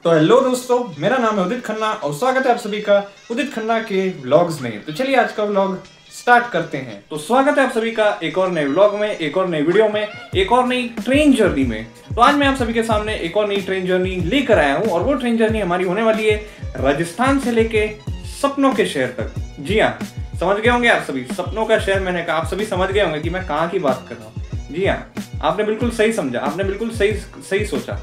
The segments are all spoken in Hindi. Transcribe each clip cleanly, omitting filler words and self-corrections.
तो हेलो दोस्तों, मेरा नाम है उदित खन्ना और स्वागत है आप सभी का उदित खन्ना के व्लॉग्स में। तो चलिए आज का व्लॉग स्टार्ट करते हैं। तो स्वागत है आप सभी का एक और नए व्लॉग में, एक और नए वीडियो में, एक और नई ट्रेन जर्नी में। तो आज मैं आप सभी के सामने एक और नई ट्रेन जर्नी लेकर आया हूँ और वो ट्रेन जर्नी हमारी होने वाली है राजस्थान से लेके सपनों के शहर तक। जी हाँ, समझ गए होंगे आप सभी, सपनों का शहर मैंने कहा, आप सभी समझ गए होंगे कि मैं कहाँ की बात कर रहा हूँ। जी हाँ, आपने बिल्कुल सही समझा, आपने बिल्कुल सही सोचा।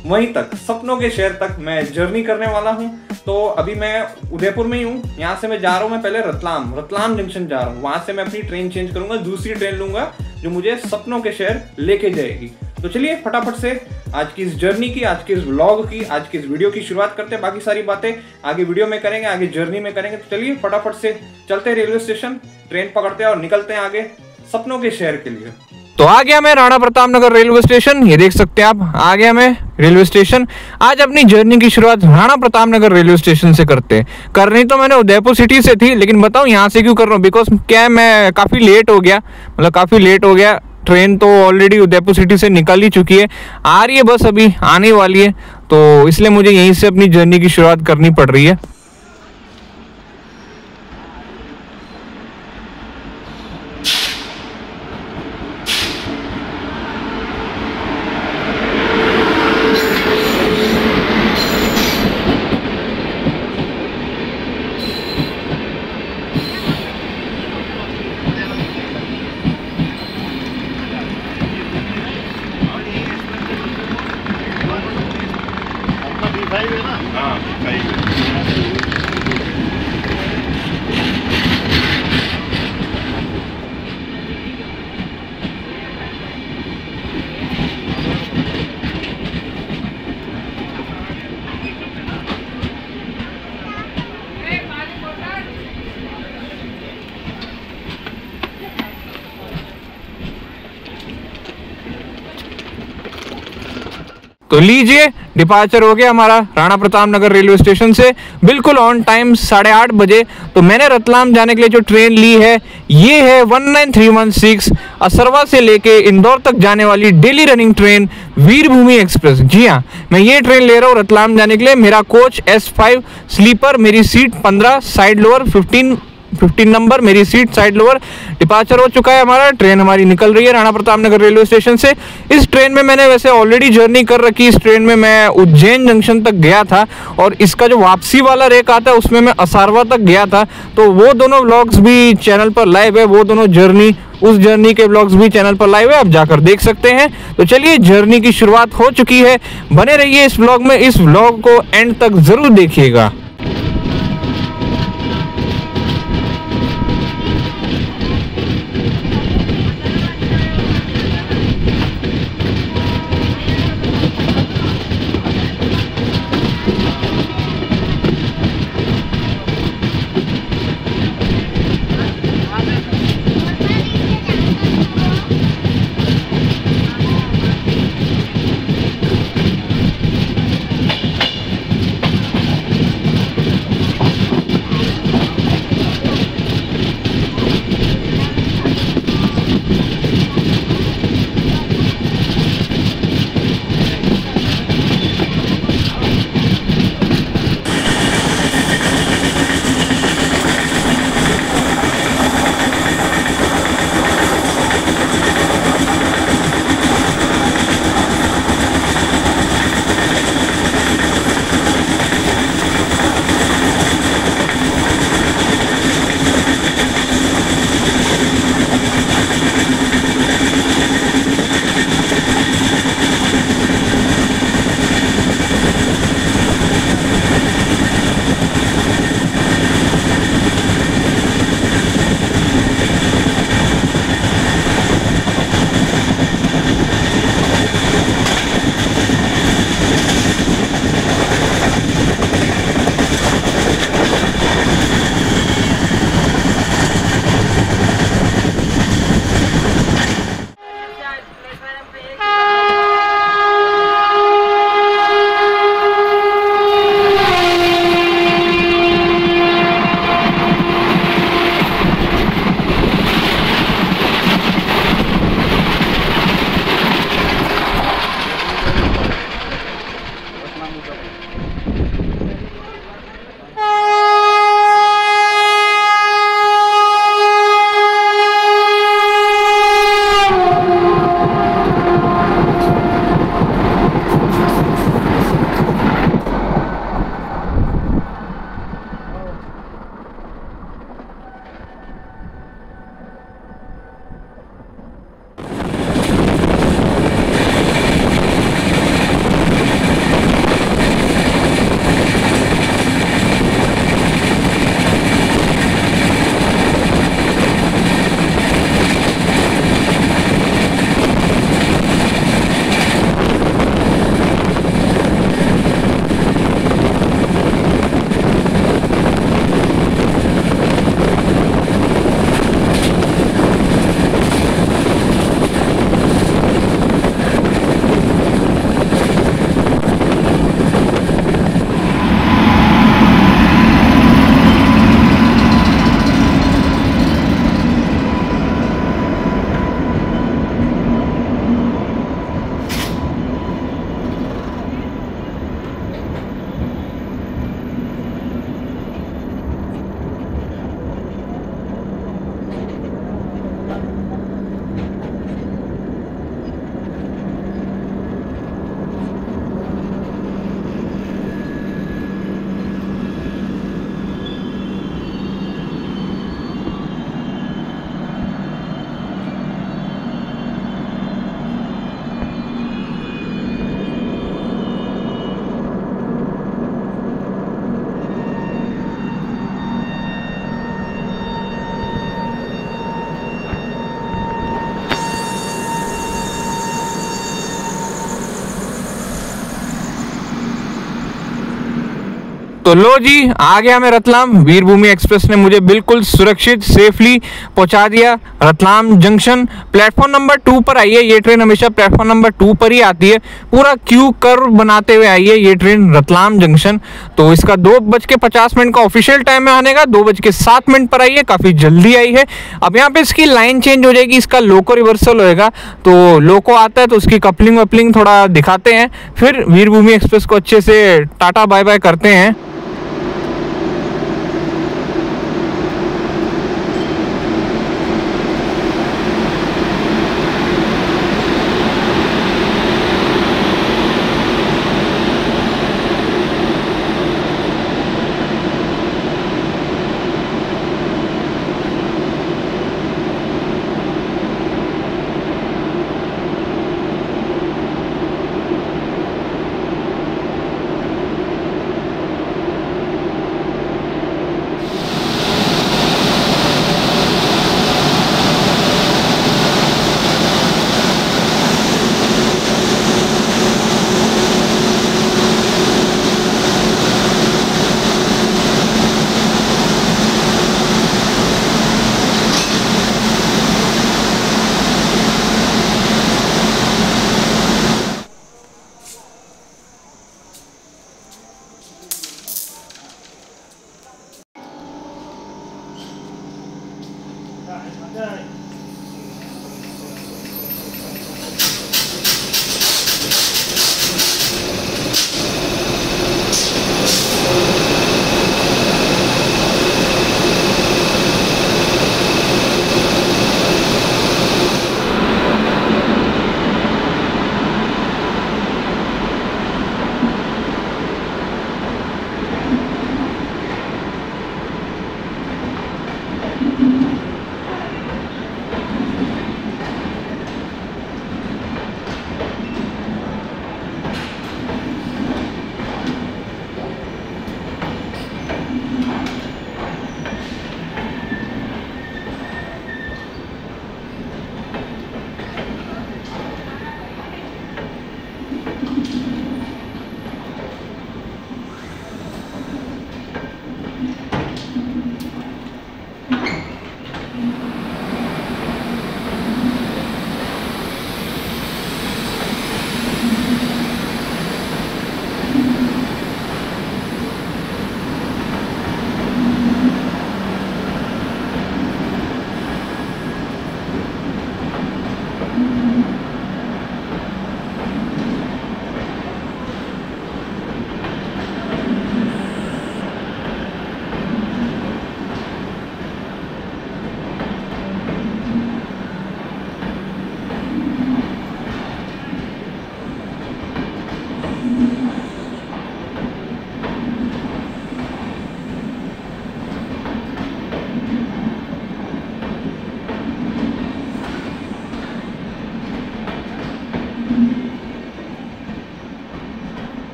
वहीं तक, सपनों के शहर तक मैं जर्नी करने वाला हूं। तो अभी मैं उदयपुर में ही हूं। यहां से मैं जा रहा हूं, मैं पहले रतलाम जंक्शन जा रहा हूं। वहां से मैं अपनी ट्रेन चेंज करूंगा, दूसरी ट्रेन लूंगा जो मुझे सपनों के शहर लेके जाएगी। तो चलिए फटाफट से आज की इस जर्नी की, आज के इस व्लॉग की, आज के इस वीडियो की शुरुआत करते हैं। बाकी सारी बातें आगे वीडियो में करेंगे, आगे जर्नी में करेंगे। तो चलिए फटाफट से चलते हैं रेलवे स्टेशन, ट्रेन पकड़ते हैं और निकलते हैं आगे सपनों के शहर के लिए। तो आ गया मैं राणा प्रताप नगर रेलवे स्टेशन। ये देख सकते हैं आप, आ गया मैं रेलवे स्टेशन। आज अपनी जर्नी की शुरुआत राणा प्रताप नगर रेलवे स्टेशन से करते हैं। करनी तो मैंने उदयपुर सिटी से थी, लेकिन बताऊं यहाँ से क्यों कर रहा हूँ। बिकॉज क्या है, मैं काफ़ी लेट हो गया, मतलब काफ़ी लेट हो गया। ट्रेन तो ऑलरेडी उदयपुर सिटी से निकल ही चुकी है, आ रही है बस अभी आने वाली है। तो इसलिए मुझे यहीं से अपनी जर्नी की शुरुआत करनी पड़ रही है। तो लीजिए, डिपार्चर हो गया हमारा राणा प्रताप नगर रेलवे स्टेशन से, बिल्कुल ऑन टाइम 8:30 बजे। तो मैंने रतलाम जाने के लिए जो ट्रेन ली है ये है 19316 असरवा से लेके इंदौर तक जाने वाली डेली रनिंग ट्रेन वीरभूमि एक्सप्रेस। जी हाँ, मैं ये ट्रेन ले रहा हूँ रतलाम जाने के लिए। मेरा कोच S5 स्लीपर, मेरी सीट 15, साइड लोअर 15 नंबर, मेरी सीट साइड लोअर। डिपार्चर हो चुका है हमारा, ट्रेन हमारी निकल रही है राणा प्रताप नगर रेलवे स्टेशन से। इस ट्रेन में मैंने वैसे ऑलरेडी जर्नी कर रखी। इस ट्रेन में मैं उज्जैन जंक्शन तक गया था और इसका जो वापसी वाला रेक आता है उसमें मैं असरवा तक गया था। तो वो दोनों व्लॉग्स भी चैनल पर लाइव है, वो दोनों उस जर्नी के व्लॉग्स भी चैनल पर लाइव है, आप जाकर देख सकते हैं। तो चलिए, जर्नी की शुरुआत हो चुकी है। बने रहिए इस व्लॉग में, इस व्लॉग को एंड तक जरूर देखिएगा। तो लो जी, आ गया मैं रतलाम। वीरभूमि एक्सप्रेस ने मुझे बिल्कुल सुरक्षित सेफली पहुंचा दिया रतलाम जंक्शन। प्लेटफॉर्म नंबर 2 पर आई है ये ट्रेन, हमेशा प्लेटफॉर्म नंबर 2 पर ही आती है। पूरा क्यू कर्व बनाते हुए आई है ये ट्रेन रतलाम जंक्शन। तो इसका 2:50 का ऑफिशियल टाइम है आने का, 2:07 पर आई है, काफ़ी जल्दी आई है। अब यहाँ पे इसकी लाइन चेंज हो जाएगी, इसका लोको रिवर्सल होएगा। तो लोको आता है तो उसकी कपलिंग वपलिंग थोड़ा दिखाते हैं, फिर वीरभूमि एक्सप्रेस को अच्छे से टाटा बाय बाय करते हैं।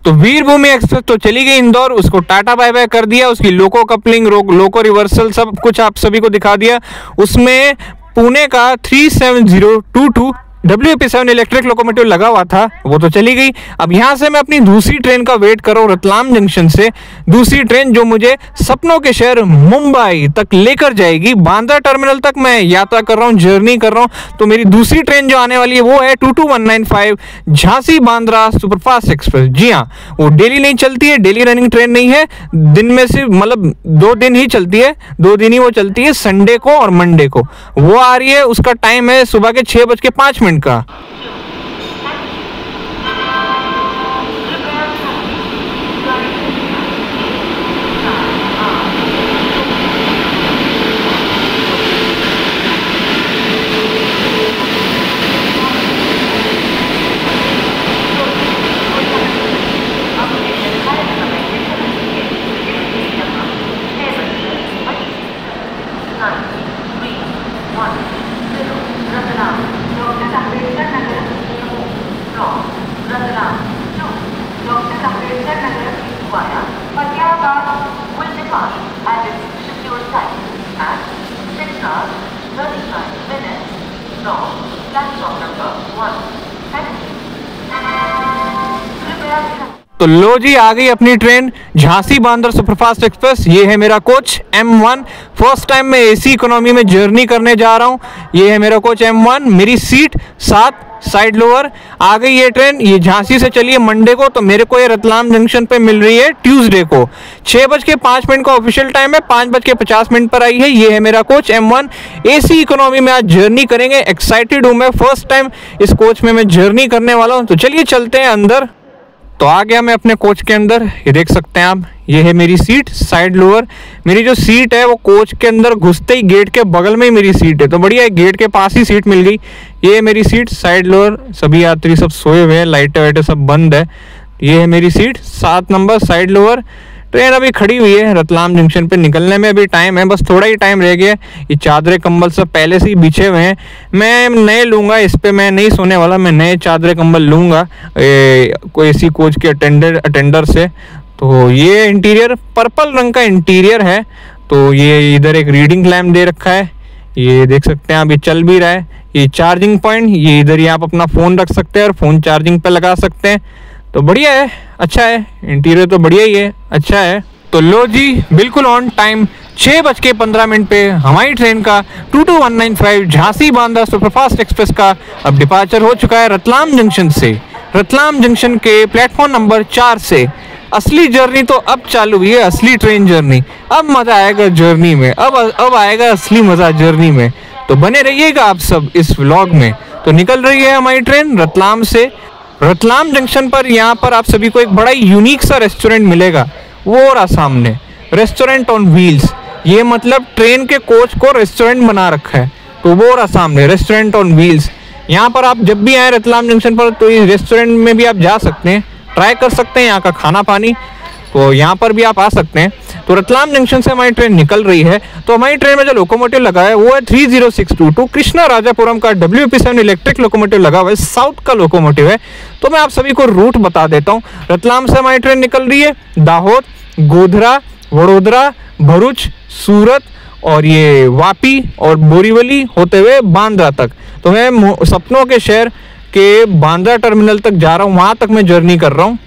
तो वीरभूमि एक्सप्रेस तो चली गई इंदौर, उसको टाटा बाय बाय कर दिया, उसकी लोको कपलिंग लोको रिवर्सल सब कुछ आप सभी को दिखा दिया। उसमें पुणे का 37022 WP7 इलेक्ट्रिक लोकोमोटिव लगा हुआ था, वो तो चली गई। अब यहाँ से मैं अपनी दूसरी ट्रेन का वेट कर रहा हूँ रतलाम जंक्शन से, दूसरी ट्रेन जो मुझे सपनों के शहर मुंबई तक लेकर जाएगी। बांद्रा टर्मिनल तक मैं यात्रा कर रहा हूँ, जर्नी कर रहा हूँ। तो मेरी दूसरी ट्रेन जो आने वाली है वो है 22195 झांसी बांद्रा सुपरफास्ट एक्सप्रेस। जी हाँ, वो डेली नहीं चलती है, डेली रनिंग ट्रेन नहीं है, दिन में से मतलब 2 दिन ही चलती है, 2 दिन ही वो चलती है, संडे को और मंडे को वो आ रही है। उसका टाइम है सुबह के 6:05 का। तो लो जी, आ गई अपनी train Jhansi Bandra superfast express. ये है मेरा कोच M1। फर्स्ट टाइम मैं AC इकोनॉमी में जर्नी करने जा रहा हूँ। ये है मेरा कोच M1, मेरी सीट 7 साइड लोअर। आ गई ये ट्रेन, ये झांसी से चली है मंडे को, तो मेरे को ये रतलाम जंक्शन पे मिल रही है ट्यूसडे को। 6:05 का ऑफिशियल टाइम है, 5:50 पर आई है। ये है मेरा कोच M1, AC इकोनॉमी में आज जर्नी करेंगे। एक्साइटेड हूँ मैं, फर्स्ट टाइम इस कोच में मैं जर्नी करने वाला हूँ। तो चलिए चलते हैं अंदर। तो आ गया मैं अपने कोच के अंदर, ये देख सकते हैं आप, ये है मेरी सीट साइड लोअर। मेरी जो सीट है वो कोच के अंदर घुसते ही गेट के बगल में ही मेरी सीट है, तो बढ़िया है, गेट के पास ही सीट मिल गई। ये है मेरी सीट साइड लोअर, सभी यात्री सब सोए हुए हैं, लाइटें वाइटें सब बंद है। ये है मेरी seat 7 number side lower. Train अभी खड़ी हुई है, रतलाम जंक्शन पे निकलने में अभी टाइम है, बस थोड़ा ही टाइम रह गया। ये चादरें कंबल सब पहले से ही बिछे हुए हैं, मैं नए लूँगा, इस पे मैं नहीं सोने वाला, मैं नए चादरें कंबल लूँगा कोई AC कोच के अटेंडर से। तो ये इंटीरियर पर्पल रंग का इंटीरियर है। तो ये इधर एक रीडिंग लैम्प दे रखा है, ये देख सकते हैं आप, ये चल भी रहा है। ये चार्जिंग पॉइंट, ये इधर ही आप अपना फ़ोन रख सकते हैं और फ़ोन चार्जिंग पे लगा सकते हैं। तो बढ़िया है, अच्छा है, इंटीरियर तो बढ़िया ही है, अच्छा है। तो लो जी, बिल्कुल ऑन टाइम 6:15 पे हमारी ट्रेन का 22195 झांसी बांद्रा सुपरफास्ट एक्सप्रेस का अब डिपार्चर हो चुका है रतलाम जंक्शन से। रतलाम जंक्शन के प्लेटफॉर्म नंबर 4 से असली जर्नी तो अब चालू हुई है, असली ट्रेन जर्नी। अब मज़ा आएगा जर्नी में, अब आएगा असली मज़ा जर्नी में। तो बने रहिएगा आप सब इस व्लॉग में। तो निकल रही है हमारी ट्रेन रतलाम से। रतलाम जंक्शन पर यहाँ पर आप सभी को एक बड़ा ही यूनिक सा रेस्टोरेंट मिलेगा, वो रहा सामने, रेस्टोरेंट ऑन व्हील्स। ये मतलब ट्रेन के कोच को रेस्टोरेंट बना रखा है, तो वो रहा सामने रेस्टोरेंट ऑन व्हील्स। यहाँ पर आप जब भी आए रतलाम जंक्शन पर, तो इस रेस्टोरेंट में भी आप जा सकते हैं, ट्राई कर सकते हैं यहाँ का खाना पानी, तो यहाँ पर भी आप आ सकते हैं। तो रतलाम जंक्शन से हमारी ट्रेन निकल रही है। तो हमारी ट्रेन में जो लोकोमोटिव लगा है वो है 30622 कृष्णा राजापुरम का WP7 इलेक्ट्रिक लोकोमोटिव लगा हुआ है, साउथ का लोकोमोटिव है। तो मैं आप सभी को रूट बता देता हूँ। रतलाम से हमारी ट्रेन निकल रही है दाहोद, गोधरा, वडोदरा, भरूच, सूरत और ये वापी और बोरीवली होते हुए बांद्रा तक। तो मैं सपनों के शहर के बांद्रा टर्मिनल तक जा रहा हूँ, वहाँ तक मैं जर्नी कर रहा हूँ।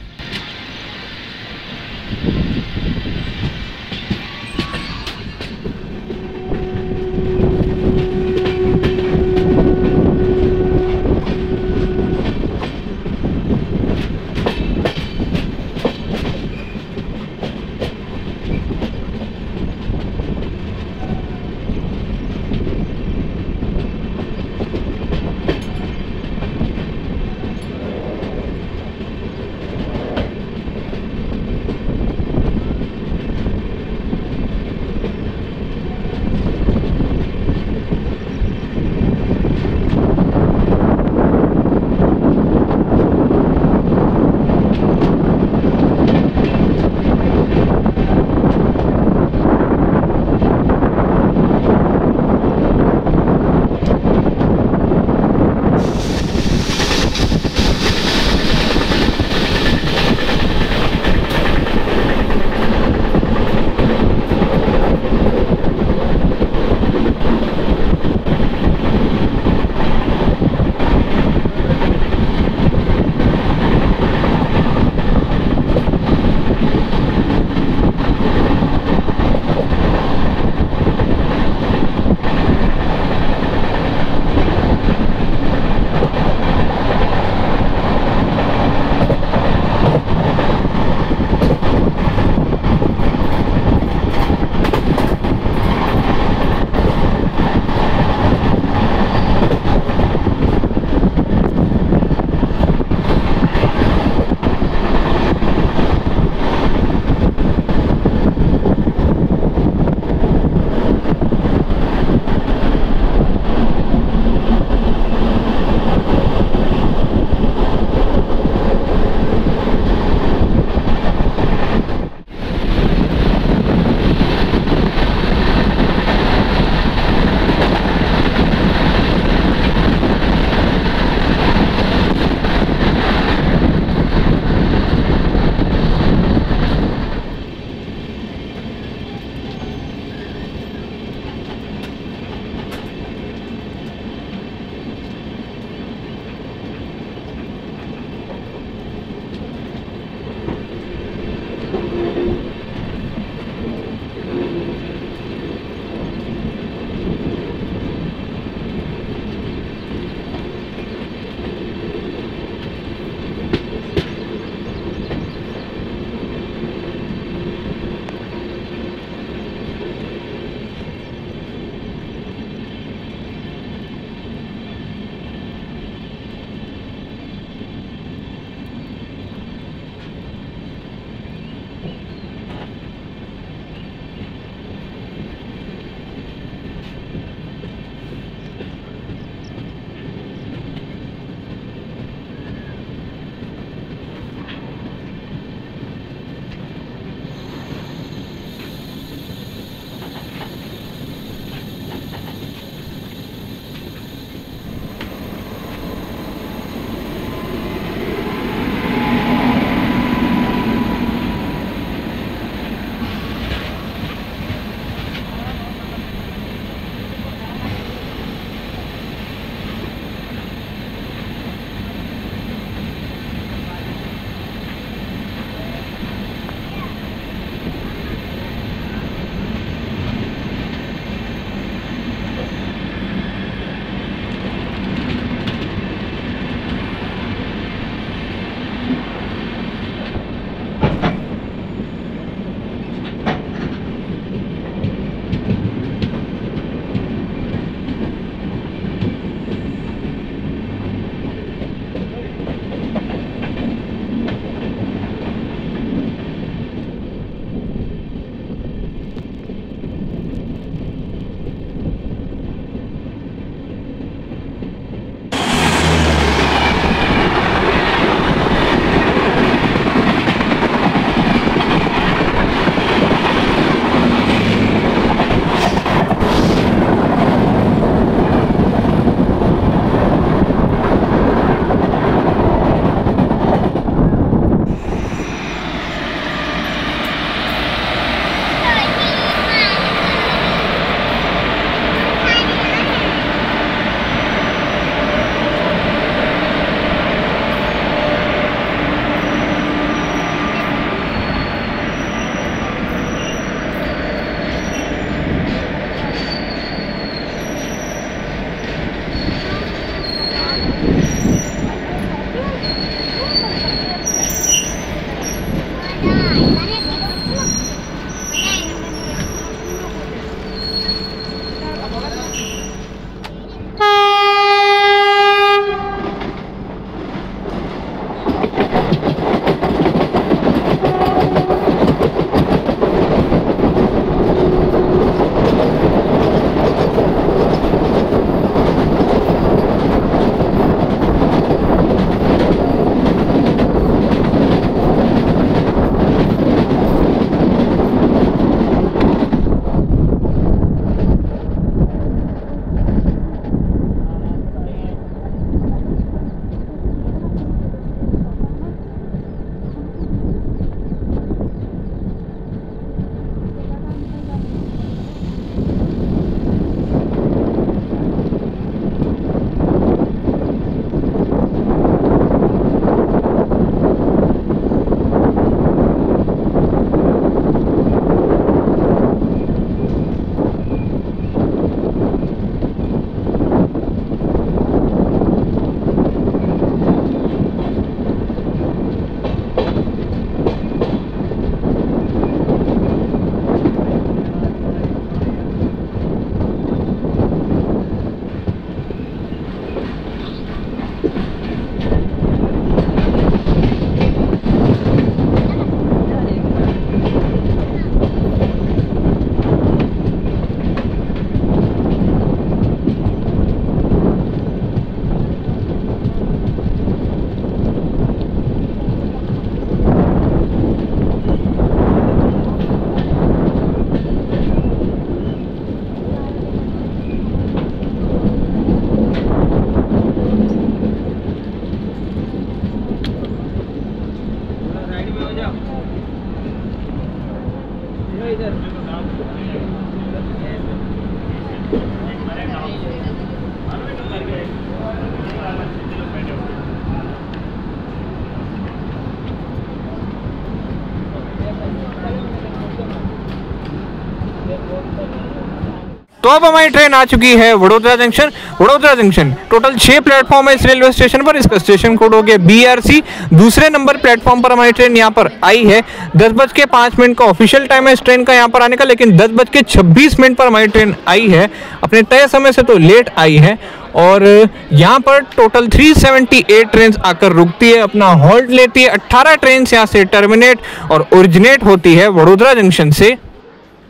तो अब हमारी ट्रेन आ चुकी है Vadodara junction. Vadodara junction total 6 platform है इस रेलवे स्टेशन पर। इसका स्टेशन कोड हो गया BRC। दूसरे नंबर प्लेटफॉर्म पर हमारी ट्रेन यहाँ पर आई है। 10:05 का ऑफिशियल टाइम है इस ट्रेन का यहाँ पर आने का, लेकिन 10:26 पर हमारी ट्रेन आई है। अपने तय समय से तो लेट आई है। और यहाँ पर टोटल 378 ट्रेन आकर रुकती है, अपना हॉल्ट लेती है। 18 ट्रेन यहाँ से टर्मिनेट और ओरिजिनेट होती है वडोदरा जंक्शन से।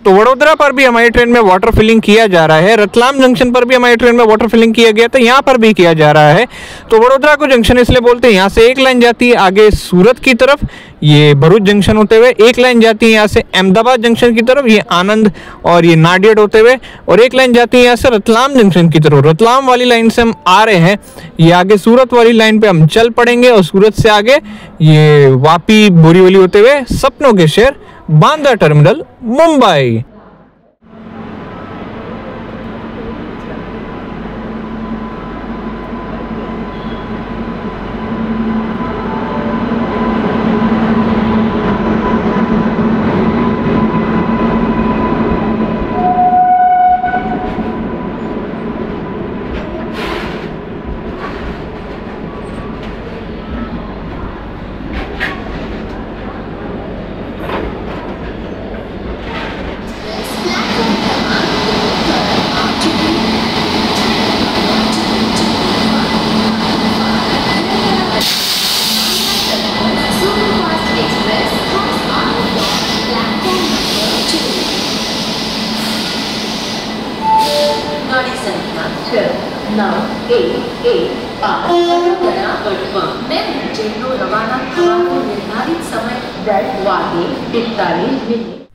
तो वडोदरा पर भी हमारी ट्रेन में वाटर फिलिंग किया जा रहा है। रतलाम जंक्शन पर भी हमारी ट्रेन में वाटर फिलिंग किया गया था, यहाँ पर भी किया जा रहा है। तो वडोदरा को जंक्शन इसलिए बोलते हैं, यहाँ से एक लाइन जाती है आगे सूरत की तरफ, ये भरूच जंक्शन होते हुए। एक लाइन जाती है यहाँ से अहमदाबाद जंक्शन की तरफ, ये आनंद और ये नाडियाड होते हुए। और एक लाइन जाती है यहाँ से रतलाम जंक्शन की तरफ। रतलाम वाली लाइन से हम आ रहे हैं, ये आगे सूरत वाली लाइन पे हम चल पड़ेंगे और सूरत से आगे ये वापी बोरीवली होते हुए सपनों के शहर बांद्रा टर्मिनल मुंबई।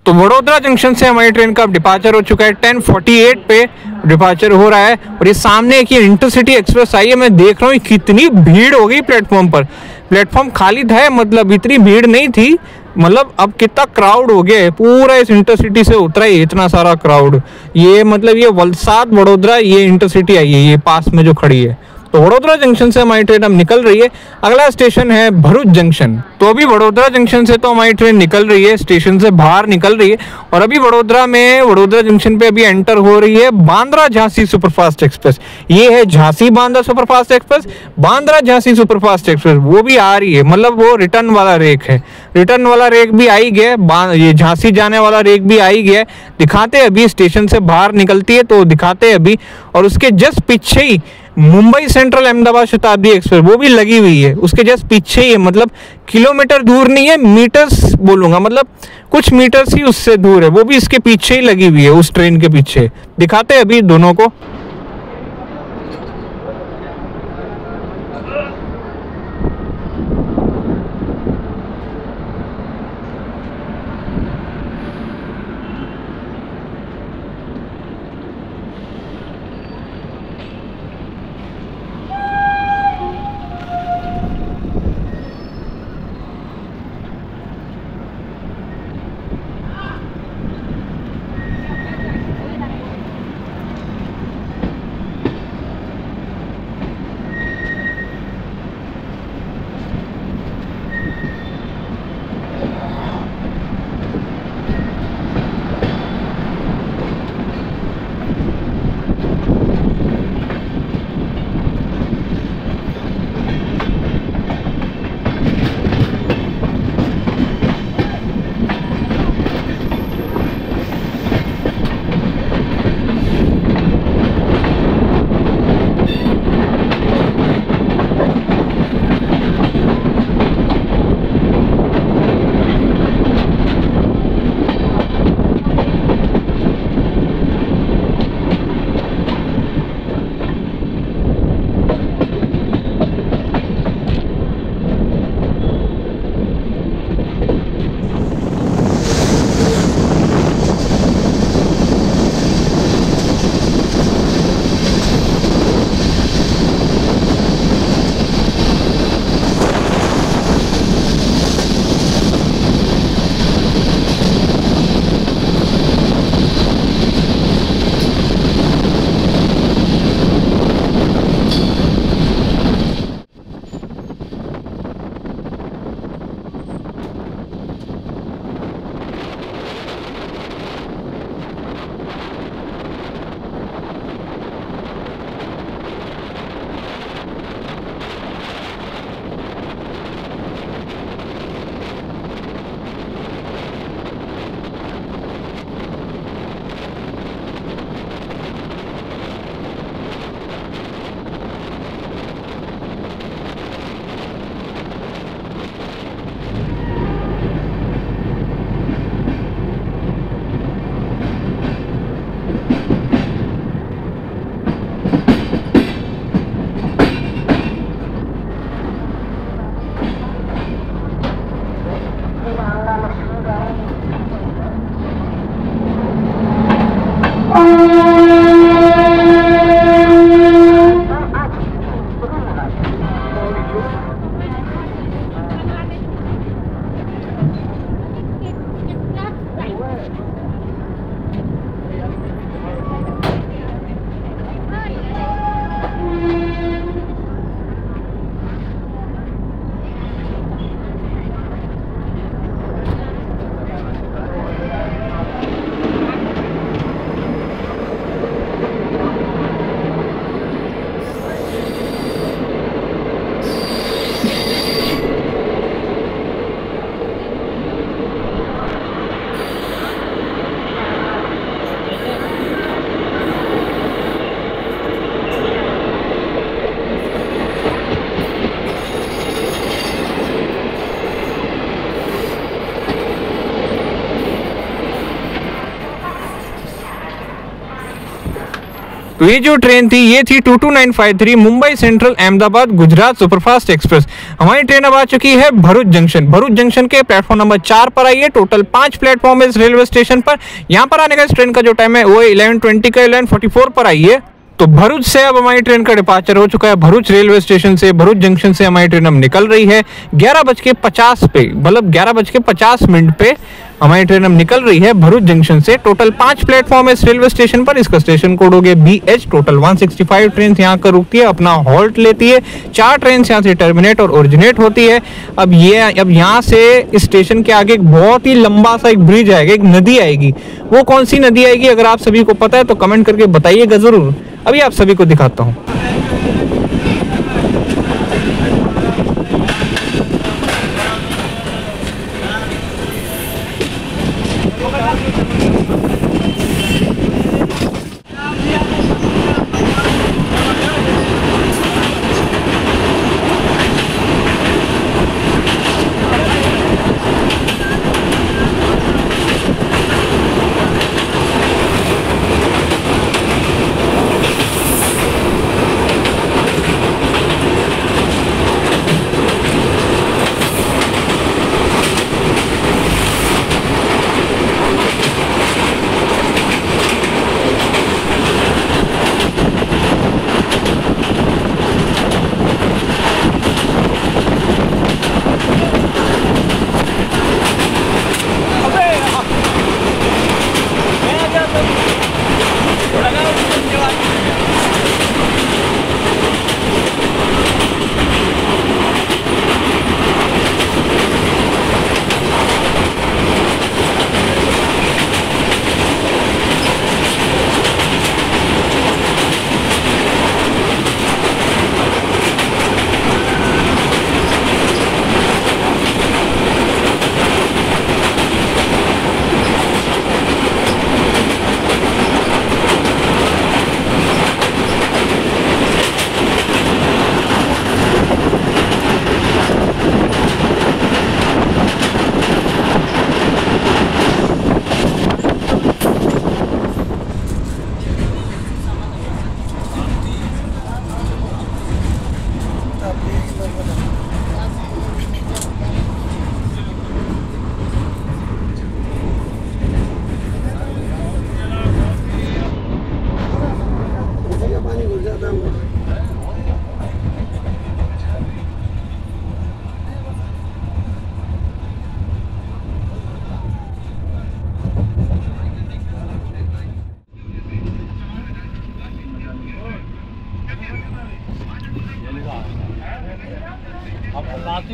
तो वडोदरा जंक्शन से हमारी ट्रेन का डिपार्चर हो चुका है। 10:48 पे डिपार्चर हो रहा है। और ये सामने एक ये इंटरसिटी एक्सप्रेस आई है, मैं देख रहा हूँ कितनी भीड़ हो गई प्लेटफॉर्म पर। प्लेटफॉर्म खाली था, मतलब इतनी भीड़ नहीं थी, मतलब अब कितना क्राउड हो गया है। पूरा इस इंटरसिटी से उतरा है इतना सारा क्राउड। ये मतलब ये वलसाड वडोदरा ये इंटरसिटी आई है, ये पास में जो खड़ी है। तो वडोदरा जंक्शन से हमारी ट्रेन अब निकल रही है। अगला स्टेशन है भरूच जंक्शन। तो अभी वडोदरा जंक्शन से तो हमारी ट्रेन निकल रही है, स्टेशन से बाहर निकल रही है। और अभी वडोदरा में वडोदरा जंक्शन पे अभी एंटर हो रही है बांद्रा झांसी सुपरफास्ट एक्सप्रेस। ये है Jhansi Bandra superfast express. Bandra Jhansi superfast express वो भी आ रही है, मतलब वो रिटर्न वाला रेक है। रिटर्न वाला रेक भी आई गया, ये झांसी जाने वाला रेक भी आई गया। दिखाते अभी स्टेशन से बाहर निकलती है तो दिखाते अभी। और उसके जस्ट पीछे ही मुंबई सेंट्रल अहमदाबाद शताब्दी एक्सप्रेस वो भी लगी हुई है, उसके जस्ट पीछे ही है। मतलब किलोमीटर दूर नहीं है, मीटर्स बोलूंगा, मतलब कुछ मीटर्स ही उससे दूर है। वो भी इसके पीछे ही लगी हुई है, उस ट्रेन के पीछे। दिखाते हैं अभी दोनों को। तो ये जो ट्रेन थी ये थी 22953 Mumbai central Ahmedabad Gujarat superfast express. हमारी ट्रेन अब आ चुकी है भरूच जंक्शन। भरूच जंक्शन के प्लेटफॉर्म नंबर 4 पर आई है। टोटल 5 प्लेटफॉर्म है इस रेलवे स्टेशन पर। यहाँ पर आने का इस ट्रेन का जो टाइम है वो 11:20 का 11:44 पर आई है। तो भरूच से अब हमारी ट्रेन का डिपार्चर हो चुका है। भरूच रेलवे स्टेशन से, भरूच जंक्शन से हमारी ट्रेन अब निकल रही है 11:50 पे, मतलब 11:50 पे हमारी ट्रेन अब निकल रही है भरूच जंक्शन से। टोटल 5 प्लेटफॉर्म है इस रेलवे स्टेशन पर। इसका स्टेशन कोड हो गया BH। टोटल 165 ट्रेन यहाँ कर रुकती है, अपना हॉल्ट लेती है। 4 ट्रेन यहाँ से टर्मिनेट और ओरिजिनेट होती है। अब यहाँ से इस स्टेशन के आगे एक बहुत ही लंबा सा एक ब्रिज आएगा, एक नदी आएगी। वो कौन सी नदी आएगी अगर आप सभी को पता है तो कमेंट करके बताइएगा जरूर। अभी आप सभी को दिखाता हूँ।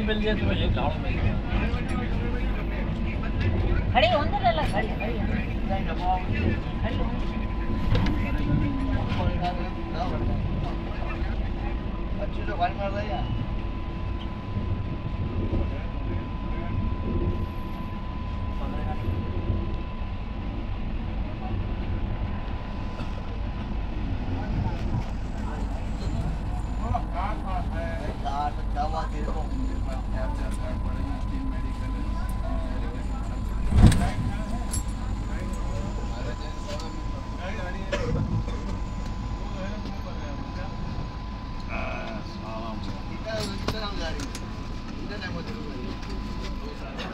मिल गया तो ये गाँव में खड़ी हो अंदर ले खड़ी अच्छी तो भाई मार रही है।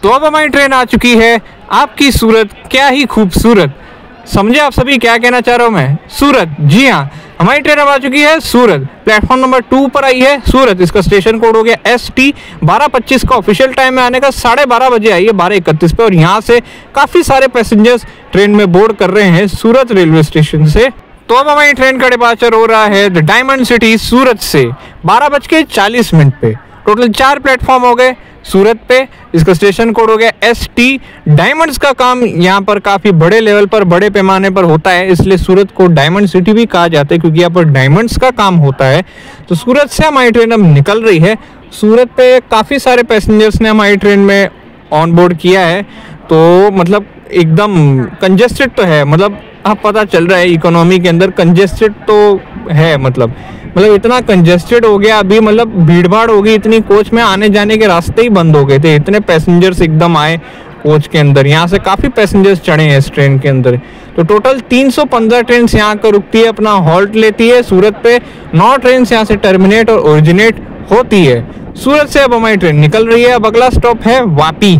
तो अब हमारी ट्रेन आ चुकी है आपकी सूरत। क्या ही खूबसूरत, समझे आप सभी क्या कहना चाह रहा हूँ मैं? सूरत, जी हाँ, हमारी ट्रेन अब आ चुकी है सूरत। प्लेटफॉर्म नंबर 2 पर आई है सूरत। इसका स्टेशन कोड हो गया ST। 12:25 का ऑफिशियल टाइम में आने का 12:30 बजे आई है 12:31 पे। और यहाँ से काफ़ी सारे पैसेंजर्स ट्रेन में बोर्ड कर रहे हैं सूरत रेलवे स्टेशन से। तो अब हमारी ट्रेन का डिपार्चर हो रहा है द डायमंड सिटी सूरत से 12:40 पे। टोटल 4 प्लेटफॉर्म हो गए सूरत पे। इसका स्टेशन कोड हो गया ST। डायमंड्स का काम यहाँ पर काफ़ी बड़े लेवल पर, बड़े पैमाने पर होता है, इसलिए सूरत को डायमंड सिटी भी कहा जाता है क्योंकि यहाँ पर डायमंड्स का काम होता है। तो सूरत से हमारी ट्रेन अब निकल रही है। सूरत पे काफ़ी सारे पैसेंजर्स ने हमारी ट्रेन में ऑन बोर्ड किया है। तो मतलब एकदम कंजेस्टेड तो है, मतलब अब पता चल रहा है इकोनॉमी के अंदर कंजेस्टेड तो है, मतलब इतना कंजेस्टेड हो गया अभी, मतलब भीड़ भाड़ हो गई इतनी, कोच में आने जाने के रास्ते ही बंद हो गए थे, इतने पैसेंजर्स एकदम आए कोच के अंदर। यहाँ से काफ़ी पैसेंजर्स चढ़े हैं इस ट्रेन के अंदर। तो टोटल 315 ट्रेन यहाँ कर रुकती है, अपना हॉल्ट लेती है सूरत पे। 9 ट्रेन यहाँ से टर्मिनेट और ओरिजिनेट होती है। सूरत से अब हमारी ट्रेन निकल रही है। अब अगला स्टॉप है वापी।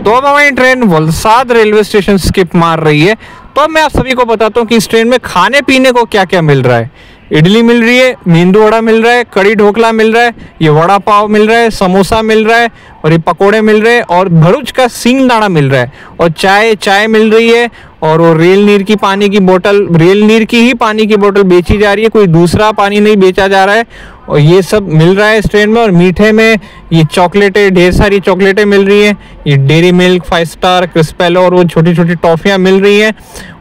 तो अब हमारी train Valsad railway station skip मार रही है। तो अब मैं आप सभी को बताता हूँ कि इस ट्रेन में खाने पीने को क्या क्या मिल रहा है। इडली मिल रही है, मेंदू वड़ा मिल रहा है, कड़ी ढोकला मिल रहा है, ये वड़ा पाव मिल रहा है, समोसा मिल रहा है और ये पकोड़े मिल रहे हैं और भरूच का सिंगदाणा मिल रहा है और चाय मिल रही है। और वो रेल नीर की पानी की बोतल, रेल नीर की ही पानी की बोतल बेची जा रही है, कोई दूसरा पानी नहीं बेचा जा रहा है। और ये सब मिल रहा है इस ट्रेन में। और मीठे में ये चॉकलेटें, ढेर सारी चॉकलेटें मिल रही हैं। ये डेयरी मिल्क, 5 स्टार, क्रिस्पेलो और वो छोटी छोटी टॉफियाँ मिल रही हैं।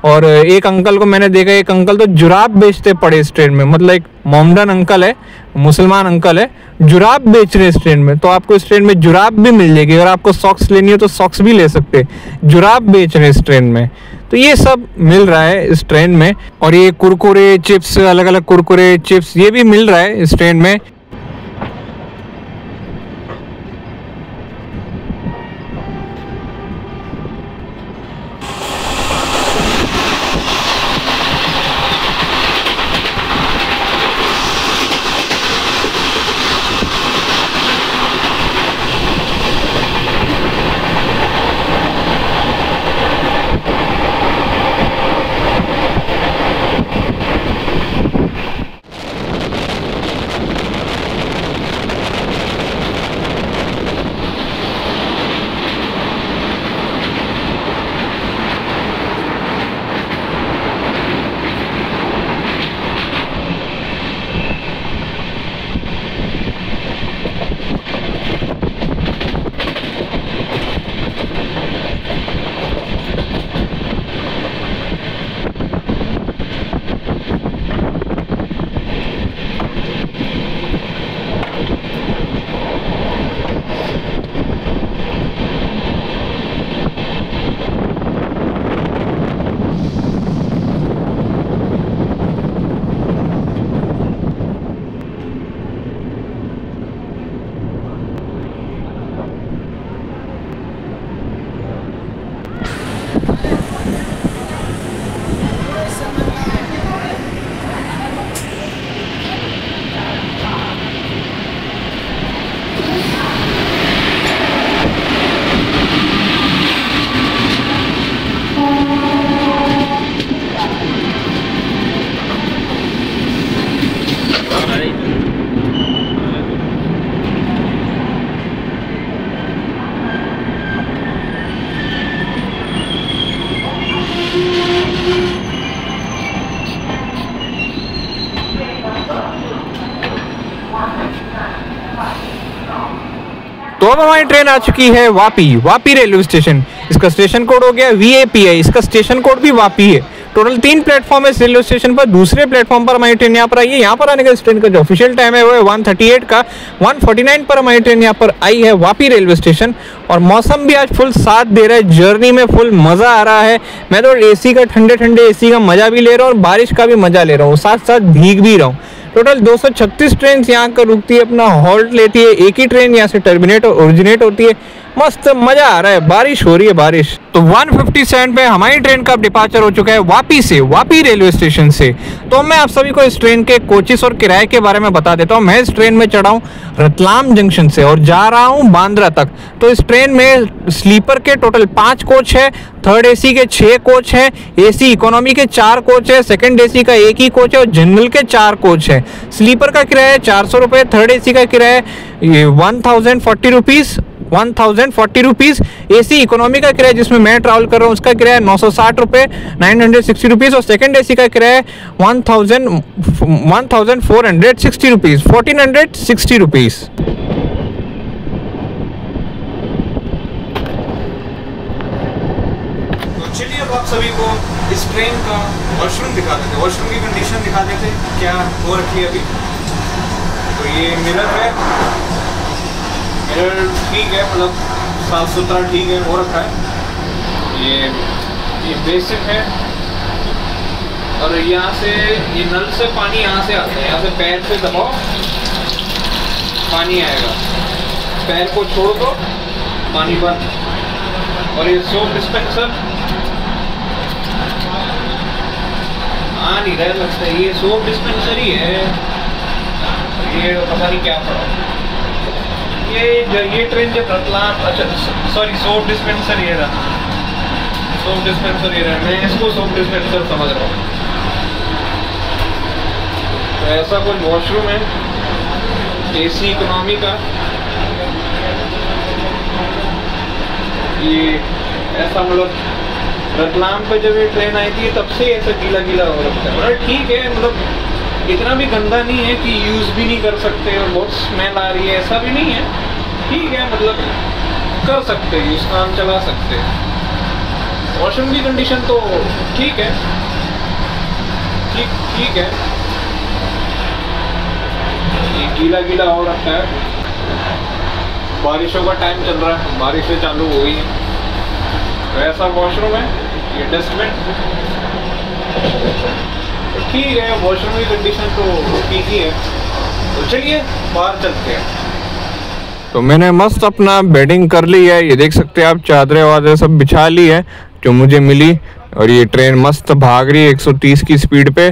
और एक अंकल को मैंने देखा, एक अंकल तो जुराब बेचते पड़े इस ट्रेन में। मतलब एक मोमडन अंकल है, मुसलमान अंकल है, जुराब बेच रहे इस ट्रेन में। तो आपको इस ट्रेन में जुराब भी मिल जाएगी। अगर आपको सॉक्स लेनी हो तो सॉक्स भी ले सकते हैं। जुराब बेच रहे इस ट्रेन में। तो ये सब मिल रहा है इस ट्रेन में। और ये कुरकुरे चिप्स, अलग अलग कुरकुरे चिप्स ये भी मिल रहा है इस ट्रेन में। तो अब हमारी ट्रेन आ चुकी है वापी रेलवे स्टेशन। इसका स्टेशन कोड हो गया VAPI। इसका स्टेशन कोड भी वापी है। टोटल 3 प्लेटफॉर्म है इस रेलवे स्टेशन पर। दूसरे प्लेटफॉर्म पर हमारी ट्रेन यहाँ पर आई है। यहाँ पर आने का इस ट्रेन का जो ऑफिशियल टाइम है वो है 1:38 का। 1:49 पर हमारी ट्रेन यहाँ पर आई है वापी रेलवे स्टेशन। और मौसम भी आज फुल साथ दे रहा है, जर्नी में फुल मज़ा आ रहा है। मैं तो AC का, ठंडे ठंडे AC का मज़ा भी ले रहा हूँ और बारिश का भी मज़ा ले रहा हूँ, साथ साथ भीग भी रहा हूँ। टोटल 236 ट्रेन यहाँ कर रुकती है, अपना हॉल्ट लेती है। एक ही ट्रेन यहाँ से टर्मिनेट और ओरिजिनेट होती है। मस्त मजा आ रहा है, बारिश हो रही है बारिश। तो 157 पे हमारी ट्रेन का डिपार्चर हो चुका है वापी से, वापी रेलवे स्टेशन से। तो मैं आप सभी को इस ट्रेन के कोचेस और किराए के बारे में बता देता हूँ। मैं इस ट्रेन में चढ़ा हूँ रतलाम जंक्शन से और जा रहा हूँ बांद्रा तक। तो इस ट्रेन में स्लीपर के टोटल 5 कोच है, थर्ड एसी के 6 कोच है, एसी इकोनॉमी के 4 कोच है, सेकंड एसी का 1 ही कोच है और जनरल के 4 कोच है। स्लीपर का किराया 400 रुपये, थर्ड एसी का किराया 1040 रुपीज़, 1040 रुपीज़। एसी इकोनॉमी का किराया जिसमें मैं ट्रैवल कर रहा हूँ उसका किराया 960 रुपये, 960 रुपीज़। और सेकंड एसी का किराया 1460 रुपीज़, 1460 रुपीज़। तो चलिए अब आप सभी को इस ट्रेन का वॉशरूम दिखा देते हैं, वॉशरूम की कंडीशन दिखा देते हैं क्या हो रखी है अभी। तो ये मिरर है, मिरर ठीक है, मतलब साफ सुथरा ठीक है हो रखा है। ये बेसिन है और यहाँ से ये नल से पानी यहाँ से आता है, यहाँ से पैर से दबाओ पानी आएगा, पैर को छोड़ दो पानी बंद। और ये सोप डिस्पेंसर आ नहीं रहा लगता है, ये सोप डिस्पेंसर ही है, ये पता नहीं क्या पड़ा। ये ट्रेन जब रतलाम, अच्छा सॉरी सोप डिस्पेंसर ये रहा, सोप डिस्पेंसर ये रहा, मैं इसको सोप डिस्पेंसर समझ रहा हूँ। तो ऐसा कोई वॉशरूम है एसी इकोनॉमी का, ये ऐसा मतलब रतलाम पे जब ये ट्रेन आई थी तब से ऐसा गीला गीला हो रखा है। मतलब ठीक है, मतलब इतना भी गंदा नहीं है कि यूज़ भी नहीं कर सकते और बहुत स्मेल आ रही है, ऐसा भी नहीं है, ठीक है, मतलब कर सकते यूज़, काम चला सकते हैं। वॉशरूम की कंडीशन तो ठीक है, ठीक है, ये गीला गीला हो रखा है, बारिशों का टाइम चल रहा है, बारिशें चालू हो गई हैं। तो ऐसा वॉशरूम है, ये डस्टबिन तो ठीक है, वॉशरूम की कंडीशन तो ठीक ही है। तो चलिए बाहर चलते हैं। तो मैंने मस्त अपना बेडिंग कर ली है, ये देख सकते हैं आप, चादरें वादरें सब बिछा ली है जो मुझे मिली। और ये ट्रेन मस्त भाग रही है 130 की स्पीड पे।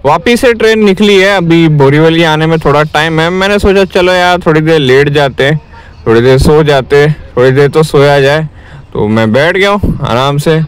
वापस से ट्रेन निकली है, अभी बोरीवली आने में थोड़ा टाइम है। मैंने सोचा चलो यार थोड़ी देर लेट जाते हैं, थोड़ी देर सो जाते, थोड़ी देर तो सोया जाए। तो मैं बैठ गया हूँ आराम से,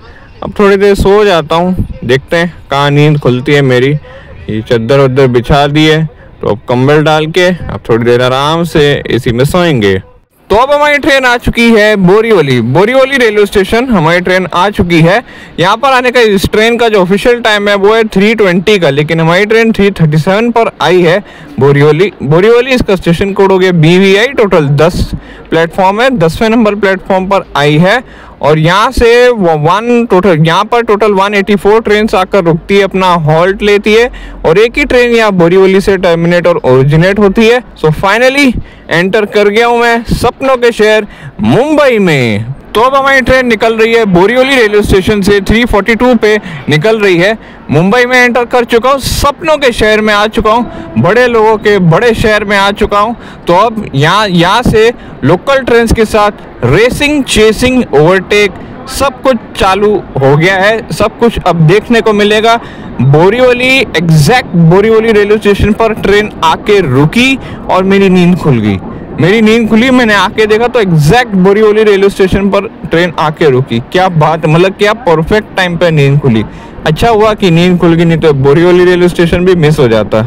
अब थोड़ी देर सो जाता हूँ, देखते हैं कहाँ नींद खुलती है मेरी। ये चादर उधर बिछा दी है, तो अब कंबल डाल के अब थोड़ी देर आराम से एसी में सोएंगे। तो अब हमारी ट्रेन आ चुकी है बोरीवली, बोरीवली रेलवे स्टेशन हमारी ट्रेन आ चुकी है। यहाँ पर आने का इस ट्रेन का जो ऑफिशियल टाइम है वो है 3:20 का, लेकिन हमारी ट्रेन 3:37 पर आई है बोरीवली। बोरीवली इसका स्टेशन कोड हो गया BVI। टोटल 10 प्लेटफॉर्म है, 10वें नंबर प्लेटफॉर्म पर आई है। और यहाँ से यहाँ पर टोटल 184 ट्रेन आकर रुकती है, अपना हॉल्ट लेती है और एक ही ट्रेन यहाँ बोरीवली से टर्मिनेट और ओरिजिनेट होती है। सो फाइनली एंटर कर गया हूँ मैं सपनों के शहर मुंबई में। तो अब हमारी ट्रेन निकल रही है बोरीवली रेलवे स्टेशन से, 3:42 पे निकल रही है। मुंबई में एंटर कर चुका हूँ, सपनों के शहर में आ चुका हूँ, बड़े लोगों के बड़े शहर में आ चुका हूँ। तो अब यहाँ से लोकल ट्रेन के साथ रेसिंग, चेसिंग, ओवरटेक सब कुछ चालू हो गया है। सब कुछ अब देखने को मिलेगा। Borivali, exact Borivali railway station पर ट्रेन आके रुकी और मेरी नींद खुल गई। मैंने आके देखा तो एग्जैक्ट बोरीवली रेलवे स्टेशन पर ट्रेन आके रुकी। क्या बात, मतलब क्या परफेक्ट टाइम पे नींद खुली। अच्छा हुआ कि नींद खुल गई, नहीं तो बोरीवली रेलवे स्टेशन भी मिस हो जाता।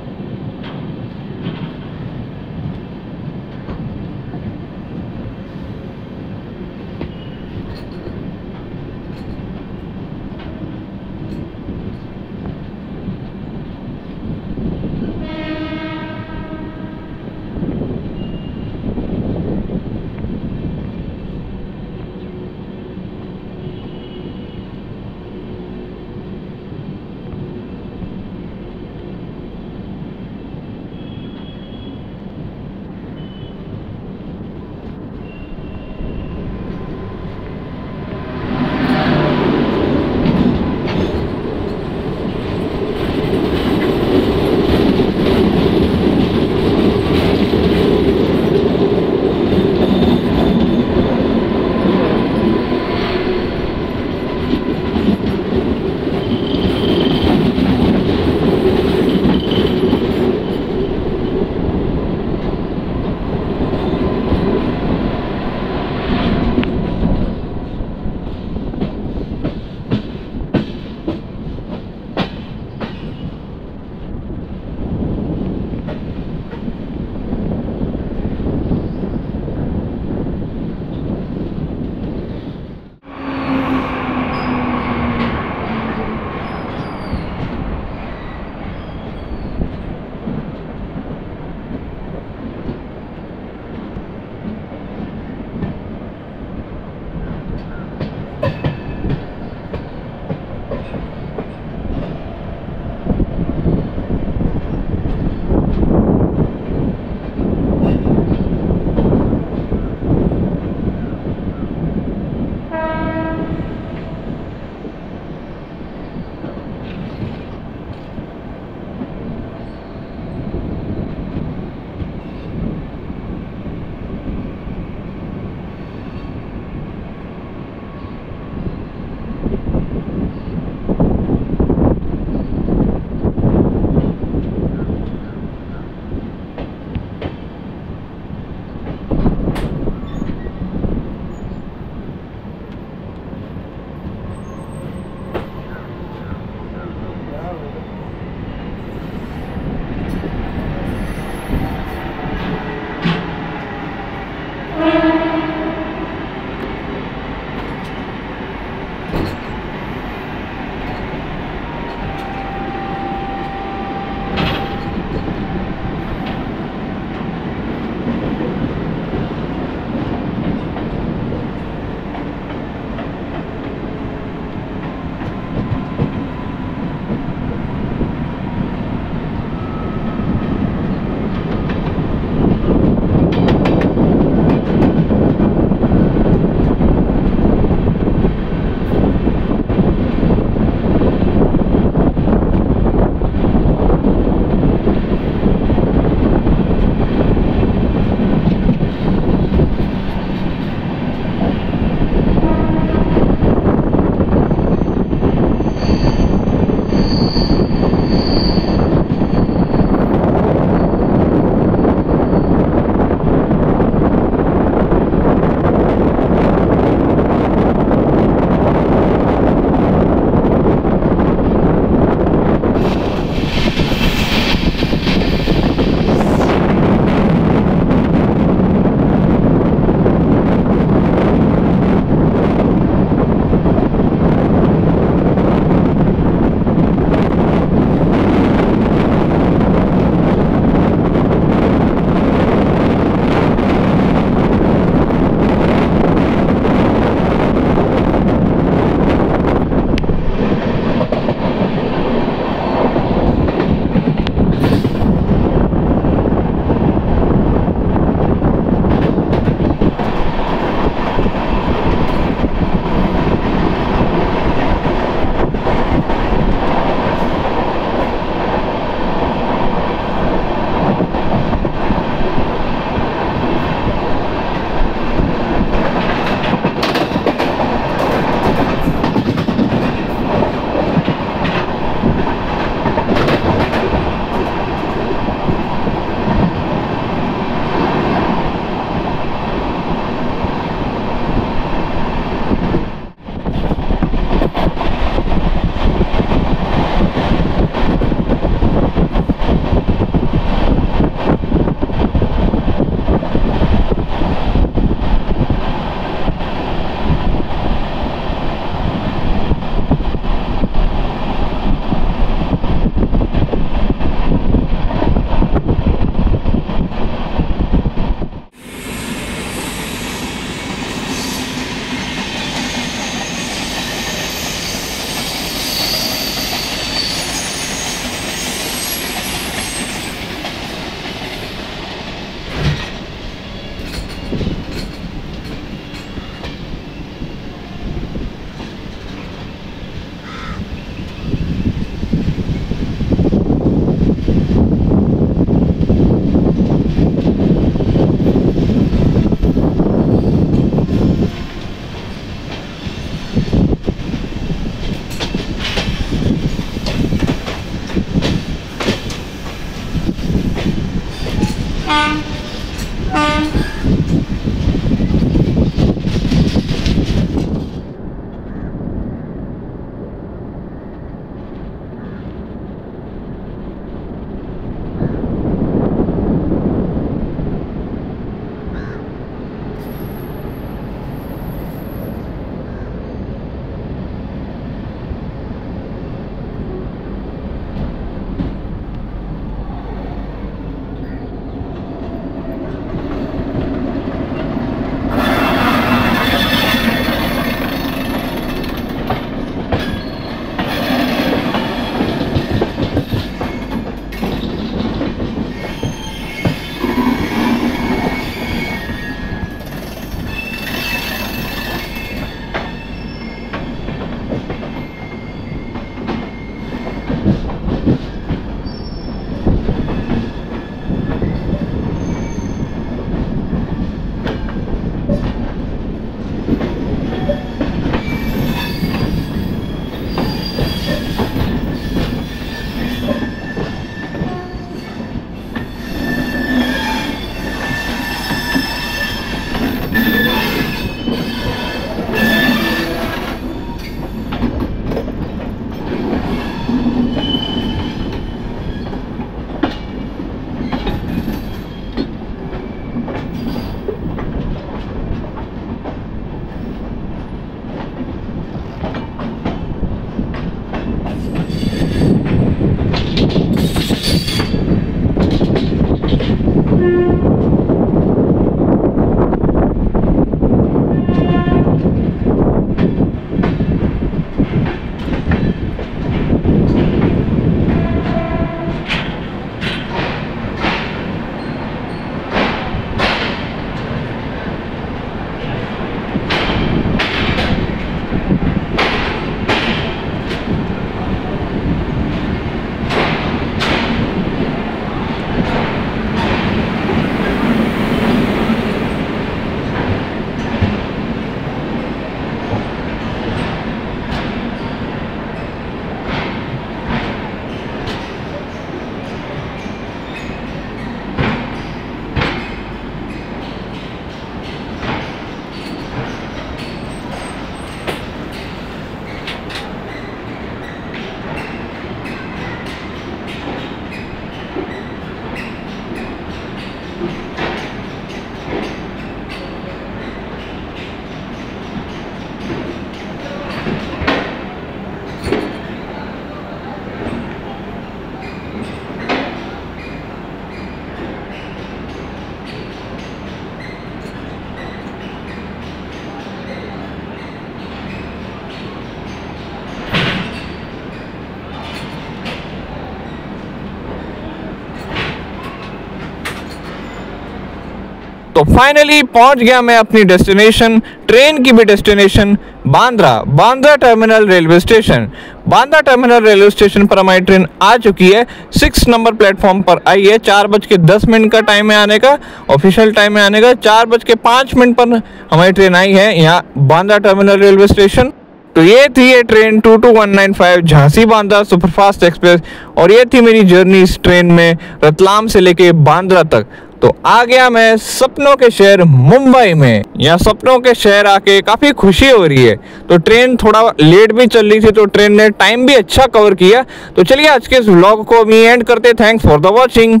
तो फाइनली पहुंच गया मैं अपनी डेस्टिनेशन, ट्रेन की भी destination Bandra terminal railway station. Bandra terminal railway station पर हमारी ट्रेन आ चुकी है। 6 नंबर प्लेटफॉर्म पर आई है। 4:10 का टाइम है आने का, ऑफिशियल टाइम है आने का। 4:05 पर हमारी ट्रेन आई है यहाँ बांद्रा टर्मिनल रेलवे स्टेशन। तो ये थी ये train 22195 Jhansi Bandra superfast express, और ये थी मेरी जर्नी इस ट्रेन में रतलाम से लेके बांद्रा तक। तो आ गया मैं सपनों के शहर मुंबई में। यहाँ सपनों के शहर आके काफ़ी खुशी हो रही है। तो ट्रेन थोड़ा लेट भी चल रही थी, तो ट्रेन ने टाइम भी अच्छा कवर किया। तो चलिए आज के इस व्लॉग को अभी एंड करते। Thanks for the watching.